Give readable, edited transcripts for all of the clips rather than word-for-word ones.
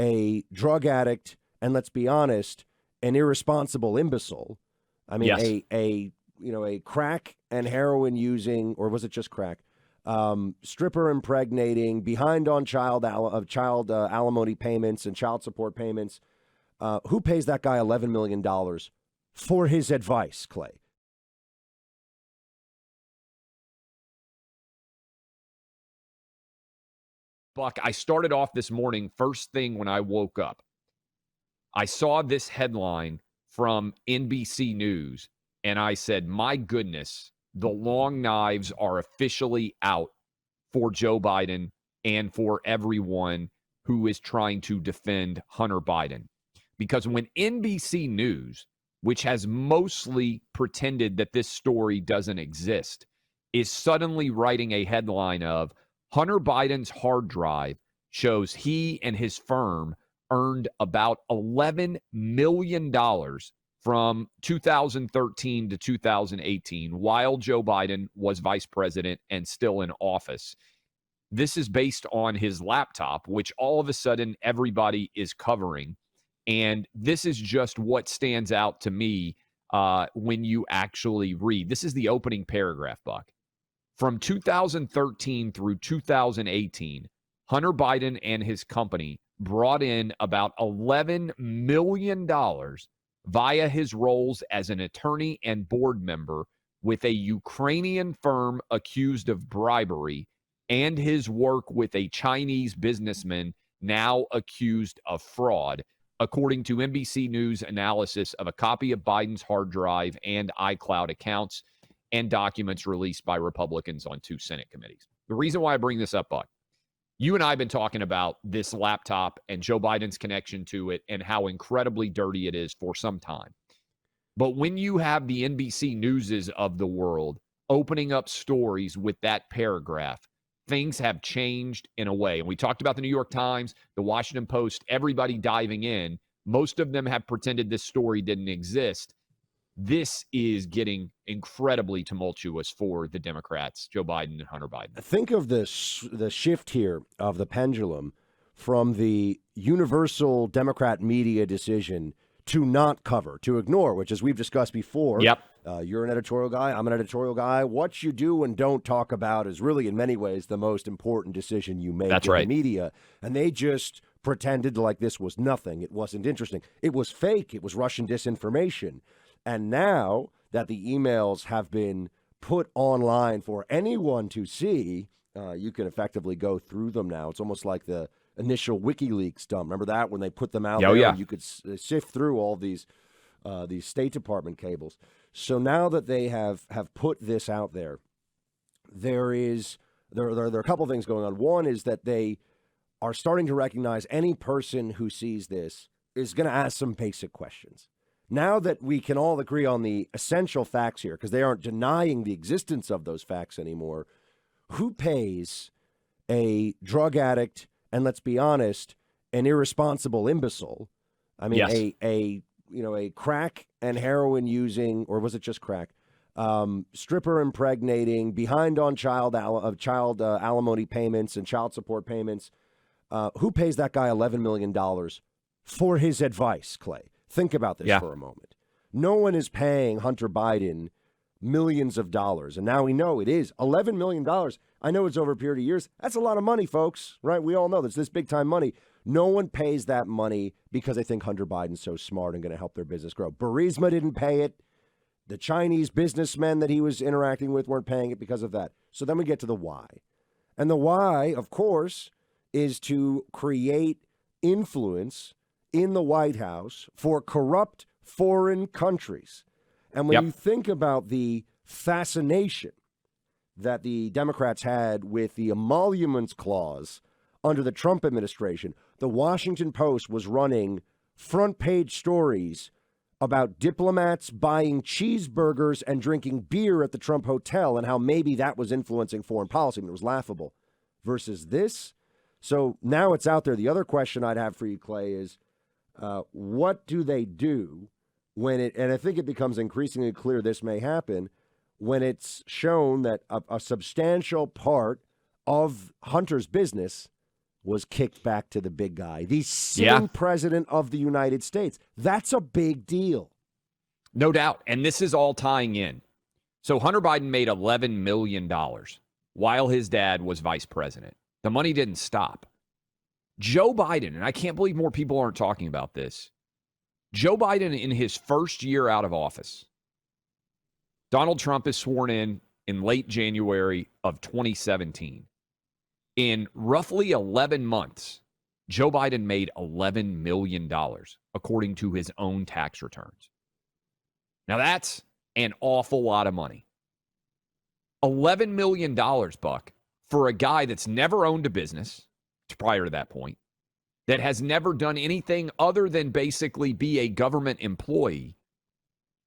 a drug addict, and let's be honest, an irresponsible imbecile. I mean, Yes. a crack and heroin using, or was it just crack? Stripper impregnating, behind on child alimony payments and child support payments. Who pays that guy $11 million for his advice, Clay? Buck, I started off this morning, first thing when I woke up, I saw this headline from NBC News, and I said, my goodness, the long knives are officially out for Joe Biden and for everyone who is trying to defend Hunter Biden. Because when NBC News, which has mostly pretended that this story doesn't exist, is suddenly writing a headline of Hunter Biden's hard drive shows he and his firm earned about $11 million from 2013 to 2018 while Joe Biden was vice president and still in office. This is based on his laptop, which all of a sudden everybody is covering. And this is just what stands out to me when you actually read. This is the opening paragraph, Buck. From 2013 through 2018, Hunter Biden and his company brought in about $11 million via his roles as an attorney and board member with a Ukrainian firm accused of bribery and his work with a Chinese businessman now accused of fraud, according to NBC News analysis of a copy of Biden's hard drive and iCloud accounts and documents released by Republicans on 2 Senate committees. The reason why I bring this up, Buck, you and I have been talking about this laptop and Joe Biden's connection to it and how incredibly dirty it is for some time. But when you have the NBC Newses of the world opening up stories with that paragraph, things have changed in a way. And we talked about the New York Times, the Washington Post, everybody diving in. Most of them have pretended this story didn't exist. This is getting incredibly tumultuous for the Democrats, Joe Biden and Hunter Biden. Think of the shift here of the pendulum from the universal Democrat media decision to not cover, to ignore, which, as we've discussed before, Yep. You're an editorial guy, I'm an editorial guy. What you do and don't talk about is really, in many ways, the most important decision you make That's in right. the media. And they just pretended like this was nothing. It wasn't interesting. It was fake. It was Russian disinformation. And now that the emails have been put online for anyone to see, you can effectively go through them now. It's almost like the initial WikiLeaks dump. Remember that when they put them out there? Yeah. And you could sift through all these State Department cables. So now that they have put this out there, there are a couple things going on. One is that they are starting to recognize any person who sees this is going to ask some basic questions. Now that we can all agree on the essential facts here, because they aren't denying the existence of those facts anymore, who pays a drug addict, and let's be honest, an irresponsible imbecile? I mean, Yes. a crack and heroin using, or was it just crack? Stripper impregnating, behind on child alimony payments and child support payments. Who pays that guy $11 million for his advice, Clay? Think about this for a moment. No one is paying Hunter Biden millions of dollars. And now we know it is $11 million. I know it's over a period of years. That's a lot of money, folks, right? We all know that's this big time money. No one pays that money because they think Hunter Biden's so smart and going to help their business grow. Burisma didn't pay it. The Chinese businessmen that he was interacting with weren't paying it because of that. So then we get to the why. And the why, of course, is to create influence in the White House for corrupt foreign countries. And when you think about the fascination that the Democrats had with the emoluments clause under the Trump administration, the Washington Post was running front page stories about diplomats buying cheeseburgers and drinking beer at the Trump hotel and how maybe that was influencing foreign policy. I mean, it was laughable versus this. So now it's out there. The other question I'd have for you, Clay, is what do they do when it, and I think it becomes increasingly clear this may happen, when it's shown that a substantial part of Hunter's business was kicked back to the big guy, the sitting president of the United States. That's a big deal. No doubt. And this is all tying in. So Hunter Biden made $11 million while his dad was vice president. The money didn't stop. Joe Biden, and I can't believe more people aren't talking about this. Joe Biden, in his first year out of office, Donald Trump is sworn in late January of 2017. In roughly 11 months, Joe Biden made $11 million, according to his own tax returns. Now, that's an awful lot of money. $11 million, Buck, for a guy that's never owned a business prior to that point, that has never done anything other than basically be a government employee.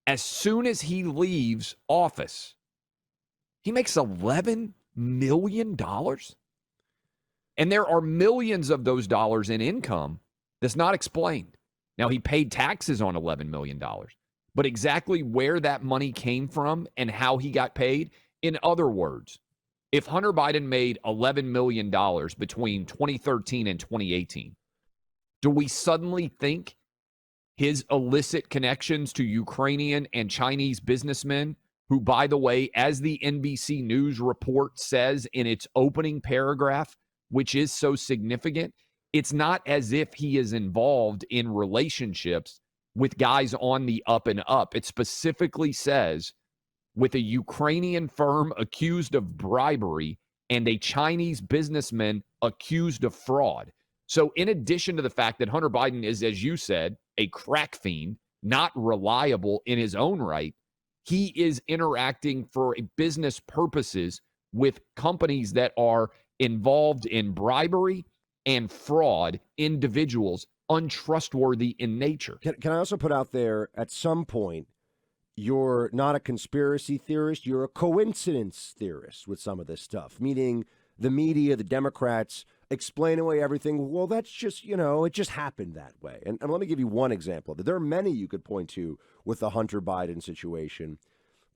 As soon as he leaves office, he makes $11 million. And there are millions of those dollars in income that's not explained. Now, he paid taxes on $11 million, but exactly where that money came from and how he got paid, in other words, if Hunter Biden made $11 million between 2013 and 2018, do we suddenly think his illicit connections to Ukrainian and Chinese businessmen, who, by the way, as the NBC News report says in its opening paragraph, which is so significant, it's not as if he is involved in relationships with guys on the up and up. It specifically says with a Ukrainian firm accused of bribery and a Chinese businessman accused of fraud. So in addition to the fact that Hunter Biden is, as you said, a crack fiend, not reliable in his own right, he is interacting for business purposes with companies that are involved in bribery and fraud, individuals untrustworthy in nature. Can I also put out there, at some point, you're not a conspiracy theorist, you're a coincidence theorist with some of this stuff, meaning the media, the Democrats, explain away everything. Well, that's just, it just happened that way. And let me give you one example. There are many you could point to with the Hunter Biden situation,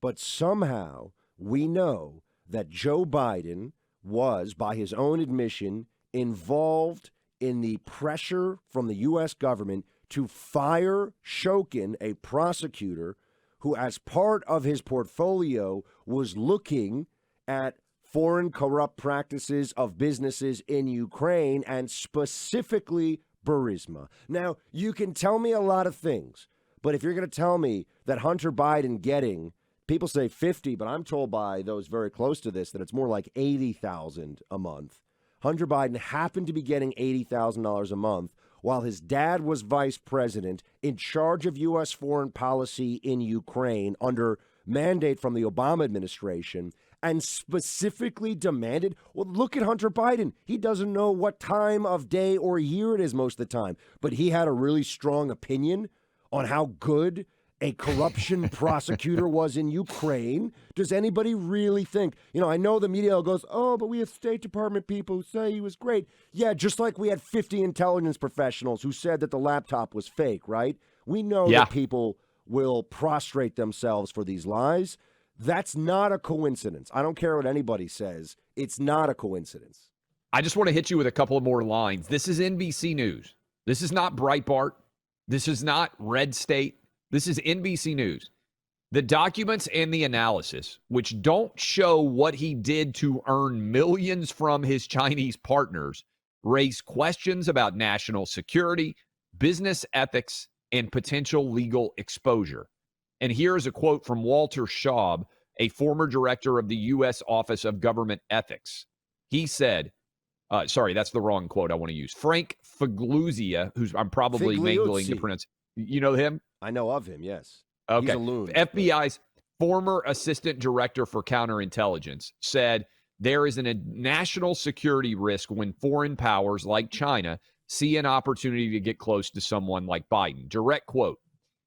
but somehow we know that Joe Biden was, by his own admission, involved in the pressure from the U.S. government to fire Shokin, a prosecutor who, as part of his portfolio, was looking at foreign corrupt practices of businesses in Ukraine, and specifically Burisma. Now, you can tell me a lot of things, but if you're going to tell me that Hunter Biden getting, people say 50, but I'm told by those very close to this that it's more like 80,000 a month. Hunter Biden happened to be getting $80,000 a month while his dad was vice president in charge of U.S. foreign policy in Ukraine under mandate from the Obama administration, and specifically demanded, well, look at Hunter Biden. He doesn't know what time of day or year it is most of the time, but he had a really strong opinion on how good a corruption prosecutor was in Ukraine. Does anybody really think, I know the media goes, oh, but we have State Department people who say he was great. Yeah, just like we had 50 intelligence professionals who said that the laptop was fake, right? We know that people will prostrate themselves for these lies. That's not a coincidence. I don't care what anybody says. It's not a coincidence. I just want to hit you with a couple of more lines. This is NBC News. This is not Breitbart. This is not Red State. This is NBC News. The documents and the analysis, which don't show what he did to earn millions from his Chinese partners, raise questions about national security, business ethics, and potential legal exposure. And here is a quote from Walter Schaub, a former director of the U.S. Office of Government Ethics. He said, sorry, that's the wrong quote I want to use. Frank Figliuzzi, who's I'm probably mangling the pronunciation. You know him? I know of him, yes. Okay. He's a loon. FBI's former assistant director for counterintelligence said there is a national security risk when foreign powers like China see an opportunity to get close to someone like Biden. Direct quote.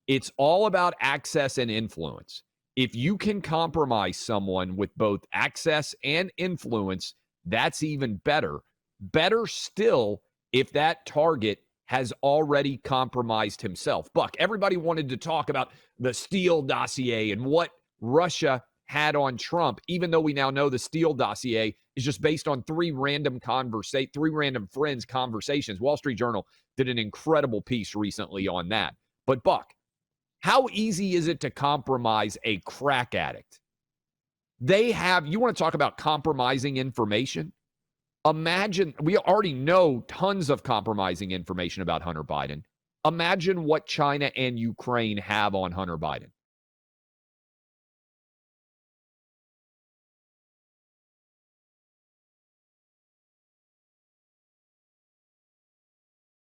It's all about access and influence. If you can compromise someone with both access and influence, that's even better. Better still if that target has already compromised himself. Buck, everybody wanted to talk about the Steele dossier and what Russia had on Trump, even though we now know the Steele dossier is just based on three random friends' conversations. Wall Street Journal did an incredible piece recently on that. But Buck, how easy is it to compromise a crack addict? You want to talk about compromising information? Imagine, we already know tons of compromising information about Hunter Biden. Imagine what China and Ukraine have on Hunter Biden.